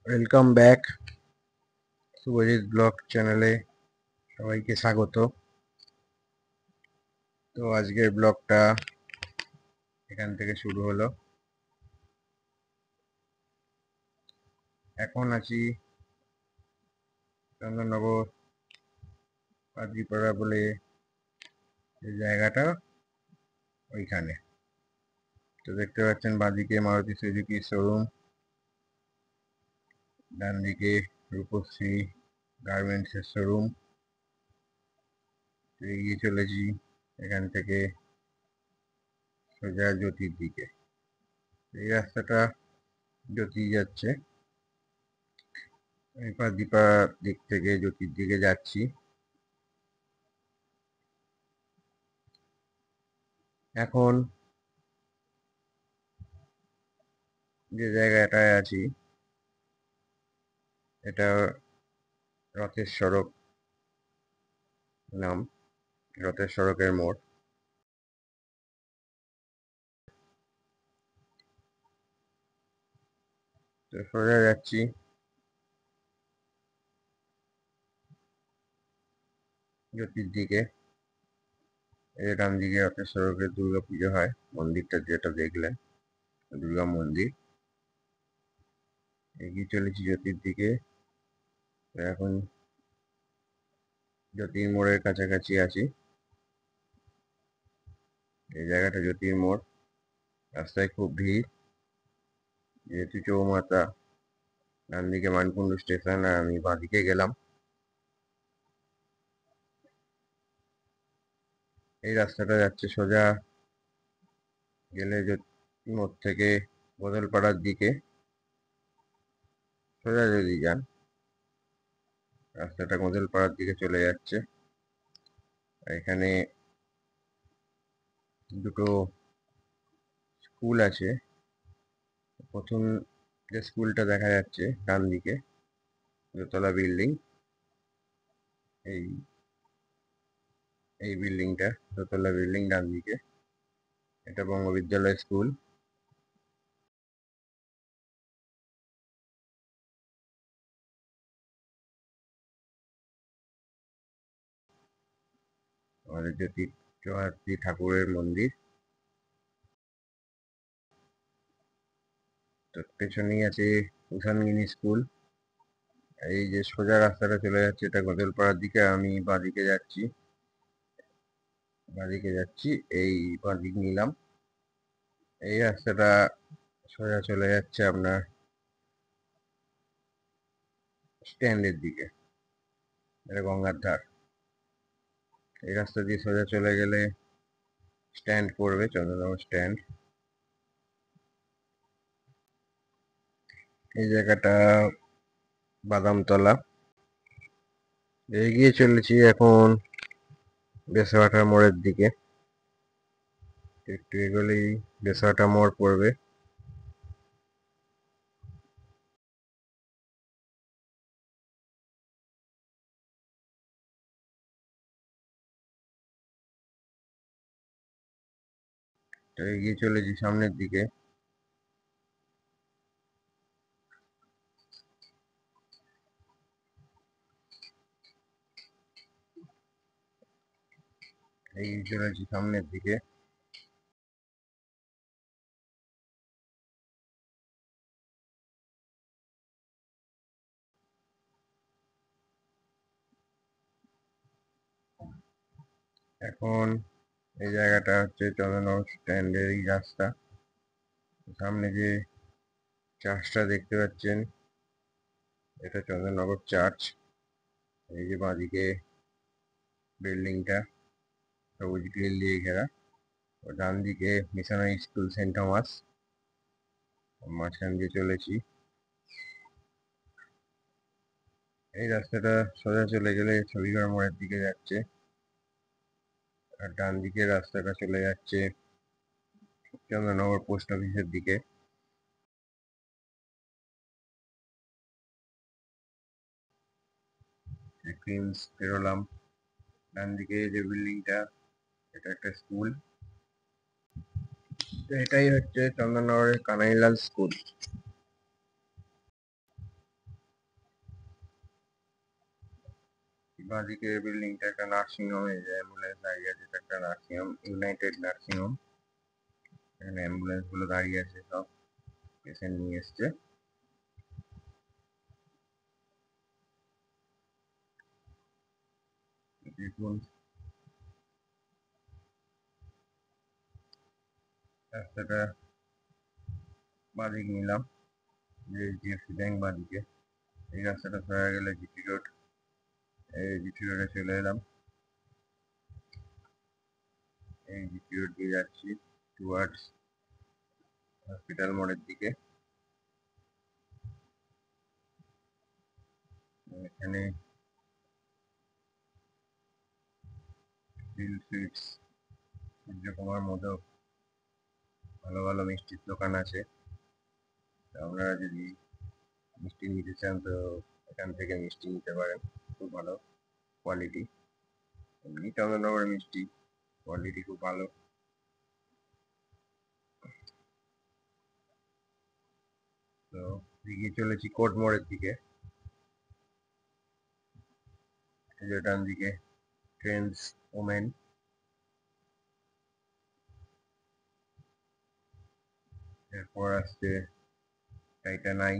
Welcome back Subhajit blog চ্যানেলে সবাইকে স্বাগত। তো আজকের ব্লগটা এখান থেকে শুরু হলো। এখন আছি চন্দননগর পাদ্রিপাড়া বলে যে জায়গাটা, ওইখানে। তো দেখতে পাচ্ছেন বাঁদিকে মারুতি সুজুকি শোরুম, ডান দিকে রূপশ্রী গার্মেন্টসের শোরুম। এগিয়ে চলেছি এখান থেকে সোজা জ্যোতির দিকে। এই রাস্তাটা জ্যোতি যাচ্ছে, আমি পাদ্রিপাড়ার দিক থেকে জ্যোতির দিকে যাচ্ছি। এখন যে জায়গাটায় আছি এটা রথের সড়ক নাম, রথের সড়কের মোড়। তো সোজা যাচ্ছি জ্যোতির দিকে। এই ডান দিকে রথের সড়কে দুর্গা পুজো হয়, মন্দিরটা যেটা দেখলেন দুর্গা মন্দির। এগিয়ে চলেছি জ্যোতির দিকে। এখন জ্যোতির মোড়ের কাছাকাছি আছি। এই জায়গাটা জ্যোতির মোড়। রাস্তায় খুব ভিড়, যেহেতু চৌমাথা, ডান দিকে মানকুণ্ডু স্টেশন আর আমি বাঁদিকে গেলাম। এই রাস্তাটা যাচ্ছে সোজা গেলে জ্যোতি মোড় থেকে বদলপাড়ার দিকে। সোজা যদি যান রাস্তাটা বদলপাড়ার দিকে চলে যাচ্ছে। এখানে দুটো স্কুল আছে। প্রথম যে স্কুলটা দেখা যাচ্ছে ডান দিকে, দোতলা বিল্ডিং, এই এই বিল্ডিংটা দোতলা বিল্ডিং ডান দিকে, এটা বঙ্গবিদ্যালয় স্কুল। আমাদের জ্যোতি জয়ন্তী ঠাকুরের মন্দির। তো পেছনেই আছে উষানগিনি স্কুল। এই যে সোজা রাস্তাটা চলে যাচ্ছে এটা গদলপাড়ার দিকে, আমি বাঁদিকে যাচ্ছি এই বাঁদিক নিলাম। এই রাস্তাটা সোজা চলে যাচ্ছে আপনার স্ট্যান্ডের দিকে, এটা গঙ্গার ধার। এই রাস্তা দিয়ে সোজা চলে গেলে স্ট্যান্ড পড়বে, চন্দ্রনগর স্ট্যান্ড। এই জায়গাটা বাদামতলা। এগিয়ে চলেছি এখন বেসরহাটা মোড়ের দিকে। একটু এগোলেই বেসরহাটা মোড় পড়বে। তো এগিয়ে চলেছি সামনের দিকে। এগিয়ে চলেছি সামনের দিকে। এখন এই জায়গাটা হচ্ছে চন্দ্রনগর স্ট্যান্ডের এই রাস্তা। সামনে যে চার্চটা দেখতে পাচ্ছেন এটা চন্দ্রনগর চার্চ। এই যে বাঁদিকে বিল্ডিংটা সবুজ গ্রিল দিয়ে ঘেরা, ও ডান দিকে মিশনারি স্কুল সেন্ট থমাস। মাঝখান দিয়ে চলেছি। এই রাস্তাটা সোজা চলে গেলে ছবিঘর মোড়ের দিকে যাচ্ছে, আর ডান দিকে রাস্তাটা চলে যাচ্ছে চন্দ্রনগর পোস্ট অফিসের দিকে। প্রিন্স পেরোলাম। ডান দিকে যে বিল্ডিংটা এটা একটা স্কুল। তো এটাই হচ্ছে চন্দননগরের কানাইলাল স্কুল। বাঁদিকে বিল্ডিংটা একটা নার্সিং হোম, এই যে অ্যাম্বুলেন্স দাঁড়িয়ে আছে, এটা একটা nursing home, United nursing home. এখানে অ্যাম্বুলেন্স গুলো দাঁড়িয়ে আছে, সব পেশেন্ট নিয়ে এসছে। দেখুন রাস্তাটা বাঁদিক নিলাম, যে এইচডিএফসি ব্যাংক বাঁদিকে। এই রাস্তাটা ধরা গেলে জিটি রোড, এই জিটি রোডে চলে এলাম। এই জিটি রোড দিয়ে যাচ্ছি টুয়ার্ডস হসপিটাল মোড়ের দিকে। এখানে দিল সুইটস, সূর্যকুমার মোদক, ভালো ভালো মিষ্টির দোকান আছে। আপনারা যদি মিষ্টি নিতে চান তো এখান থেকে মিষ্টি নিতে পারেন, খুব ভালো কোয়ালিটি। এমনি চন্দননগরের মিষ্টি কোয়ালিটি খুব ভালো। তো এগিয়ে চলেছি কোর্ট মোড়ের দিকে। এই যে ডান দিকে ট্রেন্ডস ওমেন, এরপর আসছে টাইটানাই।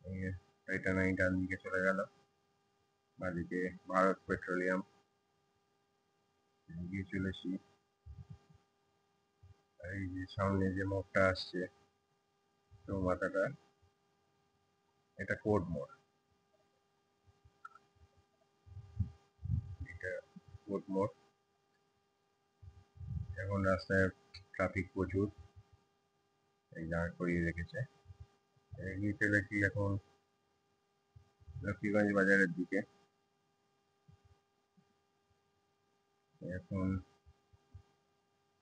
এই যে টাইটানাই ডান দিকে চলে গেল, বাঁদিকে ভারত পেট্রোলিয়াম। এগিয়ে চলেছি, এই যে সামনে যে মোড়টা আসছে চৌমাথাটা, এটা কোর্ট মোড়। এটা কোর্ট মোড়। এখন রাস্তায় ট্রাফিক প্রচুর, এই দাঁড় করিয়ে রেখেছে। এগিয়ে চলেছি এখন লক্ষ্মীগঞ্জ বাজারের দিকে। এখন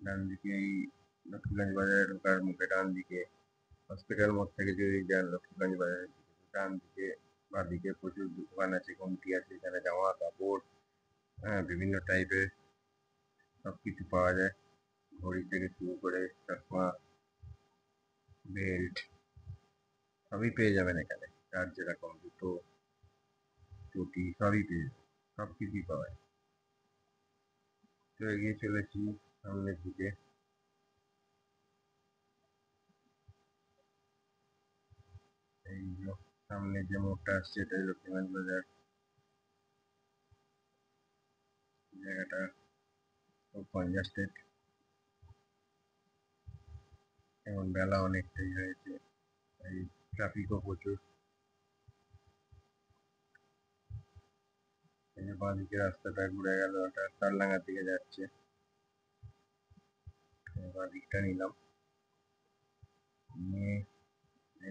ডান দিকে এই লক্ষ্মীগঞ্জ বাজারে ঢোকার মুখে ডান দিকে হসপিটাল মোড় থেকে যদি যান লক্ষ্মীগঞ্জ বাজারের দিকে, ডান দিকে বাঁদিকে প্রচুর দোকান আছে, কমতি আছে, এখানে জামা কাপড়, হ্যাঁ, বিভিন্ন টাইপের সবকিছু পাওয়া যায়। ঘড়ি থেকে শুরু করে চশমা, বেল্ট, সবই পেয়ে যাবেন এখানে। যার যেরকম জুতো, চটি সবই পেয়ে যাবেন, সব কিছুই পাওয়া যায়। তো এগিয়ে চলেছি সামনের দিকে। এই সামনে যে মোড়টা আসছে এটাই লক্ষ্মীগঞ্জ বাজার। জায়গাটা খুব কনজাস্টেড, এখন বেলা অনেকটাই হয়েছে, এই ট্রাফিকও প্রচুর। এই যে বাঁদিকে রাস্তাটা ঘুরে গেল, ওটা তারলাঙ্গার দিকে যাচ্ছে। বাঁদিকটা নিলাম, নিয়ে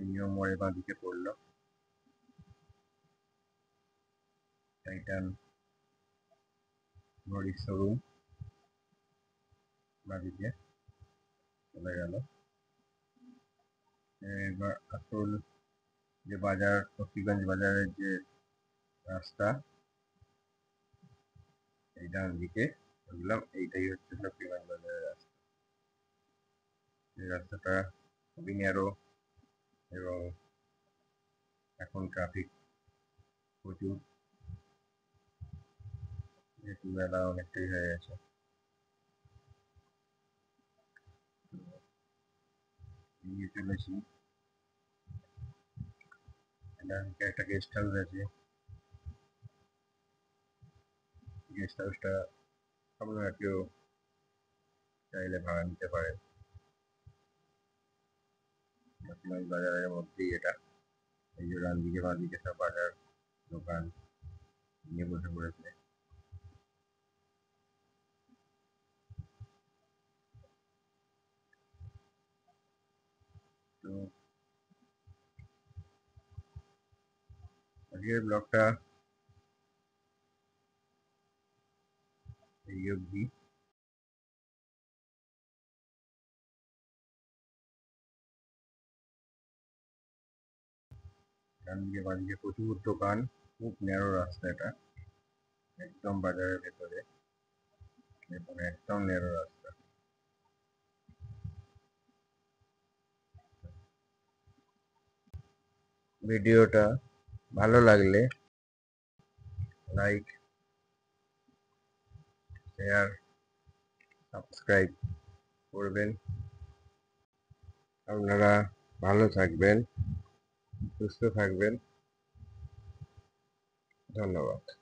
নিয়ম মোড়ে বাঁদিকে পড়লো টাইটান ঘড়ির শোরুম, বাঁদিকে চলে গেল। এবার আসল যে বাজার, লক্ষ্মীগঞ্জ বাজারের যে রাস্তা, এই ডান দিকে বললাম, এইটাই হচ্ছে লক্ষ্মীগঞ্জ বাজারের রাস্তা। এই রাস্তাটা খুবই ন্যারো এবং এখন ট্রাফিক প্রচুর, যেহেতু বেলা অনেকটাই হয়ে গেছে। এগিয়ে চলেছি, একটা গেস্ট হাউস আছে। গেস্ট হাউসটা আপনারা কেউ চাইলে ভাড়া নিতে পারেন, লক্ষ্মীগঞ্জ বাজারের মধ্যেই এটা। এই যে ডান দিকে বাঁ দিকে সব বাজার দোকান নিয়ে বসে পড়েছে। তো আজকের ব্লগটা এই অবধি। ডান দিকে বাঁ দিকে প্রচুর দোকান, খুব ন্যারো রাস্তা এটা, একদম বাজারের ভেতরে, দেখুন একদম ন্যারো রাস্তা। ভিডিওটা ভালো লাগলে লাইক, শেয়ার, সাবস্ক্রাইব করবেন। আপনারা ভালো থাকবেন, সুস্থ থাকবেন। ধন্যবাদ।